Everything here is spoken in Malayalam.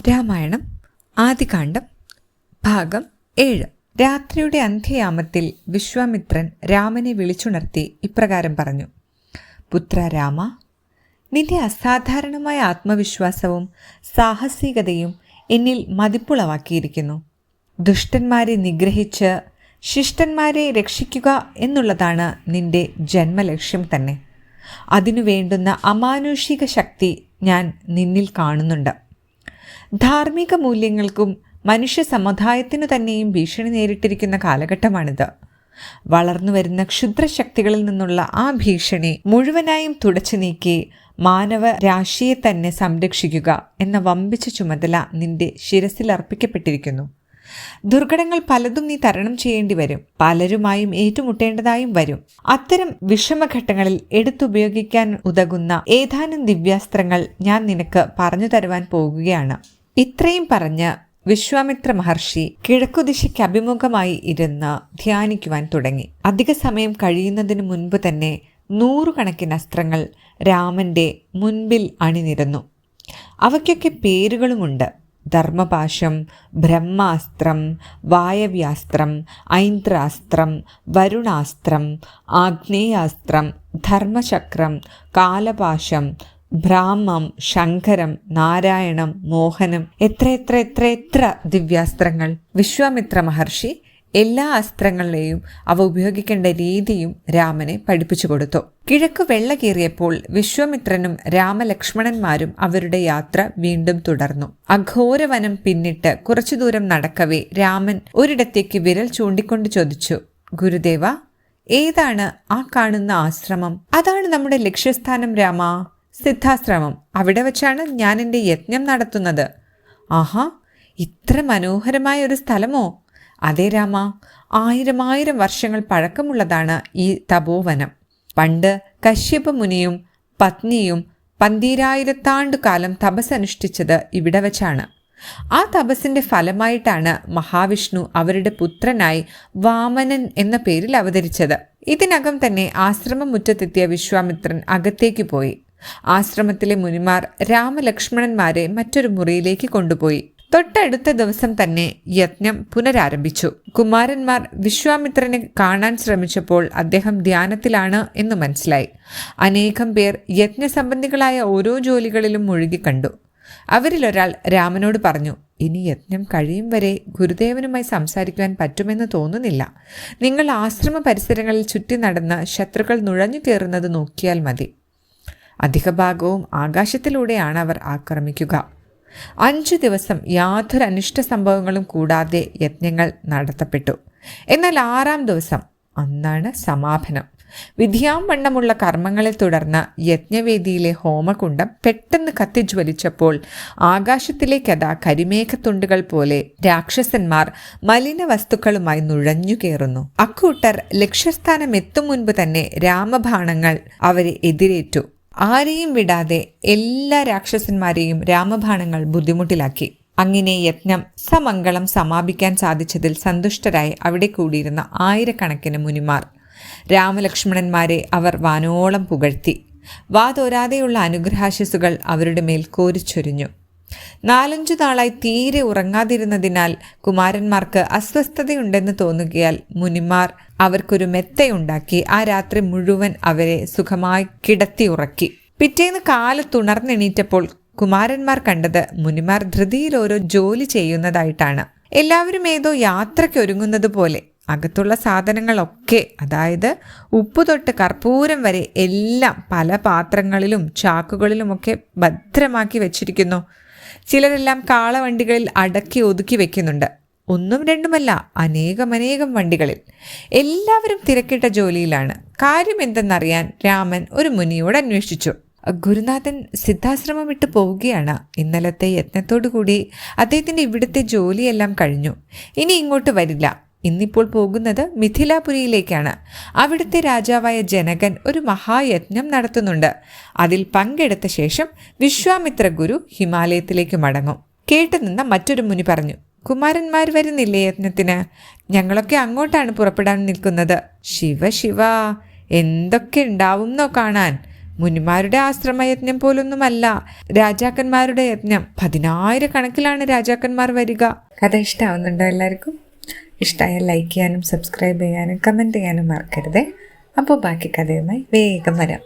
രാമായണം ആദികാണ്ഡം ഭാഗം 7. രാത്രിയുടെ അന്ത്യയാമത്തിൽ വിശ്വാമിത്രൻ രാമനെ വിളിച്ചുണർത്തി ഇപ്രകാരം പറഞ്ഞു: പുത്ര രാമ, നിന്റെ അസാധാരണമായ ആത്മവിശ്വാസവും സാഹസികതയും എന്നിൽ മതിപ്പുളവാക്കിയിരിക്കുന്നു. ദുഷ്ടന്മാരെ നിഗ്രഹിച്ച് ശിഷ്ടന്മാരെ രക്ഷിക്കുക എന്നുള്ളതാണ് നിന്റെ ജന്മലക്ഷ്യം തന്നെ. അതിനു വേണ്ടുന്ന അമാനുഷിക ശക്തി ഞാൻ നിന്നിൽ കാണുന്നുണ്ട്. ധാർമ്മിക മൂല്യങ്ങൾക്കും മനുഷ്യ സമുദായത്തിനു തന്നെയും ഭീഷണി നേരിട്ടിരിക്കുന്ന കാലഘട്ടമാണിത്. വളർന്നു വരുന്ന ക്ഷുദ്രശക്തികളിൽ നിന്നുള്ള ആ ഭീഷണി മുഴുവനായും തുടച്ചു നീക്കി മാനവ രാശിയെ തന്നെ സംരക്ഷിക്കുക എന്ന വമ്പിച്ച ചുമതല നിന്റെ ശിരസിൽ അർപ്പിക്കപ്പെട്ടിരിക്കുന്നു. ദുർഘടങ്ങൾ പലതും നീ തരണം ചെയ്യേണ്ടി വരും. പലരുമായും ഏറ്റുമുട്ടേണ്ടതായും വരും. അത്തരം വിഷമഘട്ടങ്ങളിൽ എടുത്തുപയോഗിക്കാൻ ഉതകുന്ന ഏതാനും ദിവ്യാസ്ത്രങ്ങൾ ഞാൻ നിനക്ക് പറഞ്ഞു തരുവാൻ പോകുകയാണ്. ഇത്രയും പറഞ്ഞ് വിശ്വാമിത്ര മഹർഷി കിഴക്കുദിശയ്ക്ക് അഭിമുഖമായി ഇരുന്ന് ധ്യാനിക്കുവാൻ തുടങ്ങി. അധിക സമയം കഴിയുന്നതിന് മുൻപ് തന്നെ 100 കണക്കിന് അസ്ത്രങ്ങൾ രാമന്റെ മുൻപിൽ അണിനിരന്നു. അവയ്ക്കൊക്കെ പേരുകളുമുണ്ട്. ധർമ്മപാശം, ബ്രഹ്മാസ്ത്രം, വായവ്യാസ്ത്രം, ഐന്ദ്രാസ്ത്രം, വരുണാസ്ത്രം, ആഗ്നേയാസ്ത്രം, ധർമ്മചക്രം, കാലപാശം, ബ്രാഹ്മം, ശങ്കരം, നാരായണം, മോഹനം, എത്ര ദിവ്യാസ്ത്രങ്ങൾ! വിശ്വാമിത്ര മഹർഷി എല്ലാ അസ്ത്രങ്ങളെയും അവ ഉപയോഗിക്കേണ്ട രീതിയും രാമനെ പഠിപ്പിച്ചു കൊടുത്തു. കിഴക്ക് വെള്ള കീറിയപ്പോൾ വിശ്വാമിത്രനും രാമലക്ഷ്മണന്മാരും അവരുടെ യാത്ര വീണ്ടും തുടർന്നു. അഘോരവനം പിന്നിട്ട് കുറച്ചു ദൂരം നടക്കവേ രാമൻ ഒരിടത്തേക്ക് വിരൽ ചൂണ്ടിക്കൊണ്ട് ചോദിച്ചു: ഗുരുദേവ, ഏതാണ് ആ കാണുന്ന ആശ്രമം? അതാണ് നമ്മുടെ ലക്ഷ്യസ്ഥാനം രാമ, സിദ്ധാശ്രമം. അവിടെ വച്ചാണ് ഞാൻ എൻ്റെ യജ്ഞം നടത്തുന്നത്. ആഹാ, ഇത്ര മനോഹരമായ ഒരു സ്ഥലമോ? അതേ രാമ, 1000 വർഷങ്ങൾ പഴക്കമുള്ളതാണ് ഈ തപോവനം. പണ്ട് കശ്യപ മുനിയും പത്നിയും 12000 കാലം തപസ്സനുഷ്ഠിച്ചത് ഇവിടെ വച്ചാണ്. ആ തപസ്സിന്റെ ഫലമായിട്ടാണ് മഹാവിഷ്ണു അവരുടെ പുത്രനായി വാമനൻ എന്ന പേരിൽ അവതരിച്ചത്. ഇതിനകം തന്നെ ആശ്രമം മുറ്റത്തെത്തിയ വിശ്വാമിത്രൻ അകത്തേക്ക് പോയി. ആശ്രമത്തിലെ മുനിമാർ രാമലക്ഷ്മണന്മാരെ മറ്റൊരു മുറിയിലേക്ക് കൊണ്ടുപോയി. തൊട്ടടുത്ത ദിവസം തന്നെ യജ്ഞം പുനരാരംഭിച്ചു. കുമാരന്മാർ വിശ്വാമിത്രനെ കാണാൻ ശ്രമിച്ചപ്പോൾ അദ്ദേഹം ധ്യാനത്തിലാണ് എന്ന് മനസ്സിലായി. അനേകം പേർ യജ്ഞസംബന്ധികളായ ഓരോ ജോലികളിലും മുഴുകിക്കണ്ടു. അവരിലൊരാൾ രാമനോട് പറഞ്ഞു: ഇനി യജ്ഞം കഴിയും വരെ ഗുരുദേവനുമായി സംസാരിക്കുവാൻ പറ്റുമെന്ന് തോന്നുന്നില്ല. നിങ്ങൾ ആശ്രമ പരിസരങ്ങളിൽ ചുറ്റി നടന്ന് ശത്രുക്കൾ നുഴഞ്ഞു കയറുന്നത് നോക്കിയാൽ മതി. അധിക ഭാഗവും ആകാശത്തിലൂടെയാണ് അവർ ആക്രമിക്കുക. 5 ദിവസം യാതൊരു അനിഷ്ട സംഭവങ്ങളും കൂടാതെ യജ്ഞങ്ങൾ നടത്തപ്പെട്ടു. എന്നാൽ 6-ാം ദിവസം, അന്നാണ് സമാപനം. വിധിയാംവണ്ണമുള്ള കർമ്മങ്ങളെ തുടർന്ന് യജ്ഞവേദിയിലെ ഹോമകുണ്ഡം പെട്ടെന്ന് കത്തിജ്വലിച്ചപ്പോൾ ആകാശത്തിലേക്കതാ കരിമേഘത്തുണ്ടുകൾ പോലെ രാക്ഷസന്മാർ മലിന വസ്തുക്കളുമായി നുഴഞ്ഞു കയറുന്നു. അക്കൂട്ടർ ലക്ഷ്യസ്ഥാനം എത്തും മുൻപ് തന്നെ രാമബാണങ്ങൾ അവരെ എതിരേറ്റു. ആരെയും വിടാതെ എല്ലാ രാക്ഷസന്മാരെയും രാമബാണങ്ങൾ ബുദ്ധിമുട്ടിലാക്കി. അങ്ങനെ യജ്ഞം സമംഗളം സമാപിക്കാൻ സാധിച്ചതിൽ സന്തുഷ്ടരായി അവിടെ കൂടിയിരുന്ന 1000 മുനിമാർ രാമലക്ഷ്മണന്മാരെ അവർ വാനോളം പുകഴ്ത്തി. വാതോരാതെയുള്ള അനുഗ്രഹാശിസുകൾ അവരുടെ മേൽ കോരിച്ചൊരിഞ്ഞു. 4-5 നാളായി തീരെ ഉറങ്ങാതിരുന്നതിനാൽ കുമാരന്മാർക്ക് അസ്വസ്ഥതയുണ്ടെന്ന് തോന്നുകയാൽ മുനിമാർ അവർക്കൊരു മെത്തയുണ്ടാക്കി ആ രാത്രി മുഴുവൻ അവരെ സുഖമായി കിടത്തി ഉറക്കി. പിറ്റേന്ന് കാലത്തുണർന്നെണീറ്റപ്പോൾ കുമാരന്മാർ കണ്ടത് മുനിമാർ ധൃതിയിൽ ഓരോ ജോലി ചെയ്യുന്നതായിട്ടാണ്. എല്ലാവരും ഏതോ യാത്രയ്ക്ക് ഒരുങ്ങുന്നത് പോലെ. അകത്തുള്ള സാധനങ്ങളൊക്കെ, അതായത് ഉപ്പ് തൊട്ട് കർപ്പൂരം വരെ എല്ലാം പല പാത്രങ്ങളിലും ചാക്കുകളിലുമൊക്കെ ഭദ്രമാക്കി വെച്ചിരിക്കുന്നു. ചിലരെല്ലാം കാളവണ്ടികളിൽ അടക്കി ഒതുക്കി വെക്കുന്നുണ്ട്. 1-2 അനേകം വണ്ടികളിൽ. എല്ലാവരും തിരക്കിട്ട ജോലിയിലാണ്. കാര്യം എന്തെന്നറിയാൻ രാമൻ ഒരു മുനിയോട് അന്വേഷിച്ചു. ഗുരുനാഥൻ സിദ്ധാശ്രമം വിട്ടു പോവുകയാണ്. ഇന്നലത്തെ യജ്ഞത്തോടുകൂടി അദ്ദേഹത്തിൻ്റെ ഇവിടുത്തെ ജോലിയെല്ലാം കഴിഞ്ഞു. ഇനി ഇങ്ങോട്ട് വരില്ല. ഇന്നിപ്പോൾ പോകുന്നത് മിഥിലാപുരിയിലേക്കാണ്. അവിടുത്തെ രാജാവായ ജനകൻ ഒരു മഹായജ്ഞം നടത്തുന്നുണ്ട്. അതിൽ പങ്കെടുത്ത ശേഷം വിശ്വാമിത്ര ഗുരു ഹിമാലയത്തിലേക്ക് മടങ്ങും. കേട്ടുനിന്ന മറ്റൊരു മുനി പറഞ്ഞു: കുമാരന്മാർ വരുന്നില്ലേ യജ്ഞത്തിന്? ഞങ്ങളൊക്കെ അങ്ങോട്ടാണ് പുറപ്പെടാൻ നിൽക്കുന്നത്. ശിവ എന്തൊക്കെ ഉണ്ടാവുന്നോ കാണാൻ. മുനിമാരുടെ ആശ്രമയജ്ഞം പോലൊന്നുമല്ല രാജാക്കന്മാരുടെ യജ്ഞം. 10,000 രാജാക്കന്മാർ വരിക. കഥ ഇഷ്ടമാവുന്നുണ്ടോ എല്ലാവർക്കും? ഇഷ്ടമായാൽ ലൈക്ക് ചെയ്യാനും സബ്സ്ക്രൈബ് ചെയ്യാനും കമൻറ്റ് ചെയ്യാനും മറക്കരുതേ. അപ്പോൾ ബാക്കി കഥയുമായി വേഗം വരാം.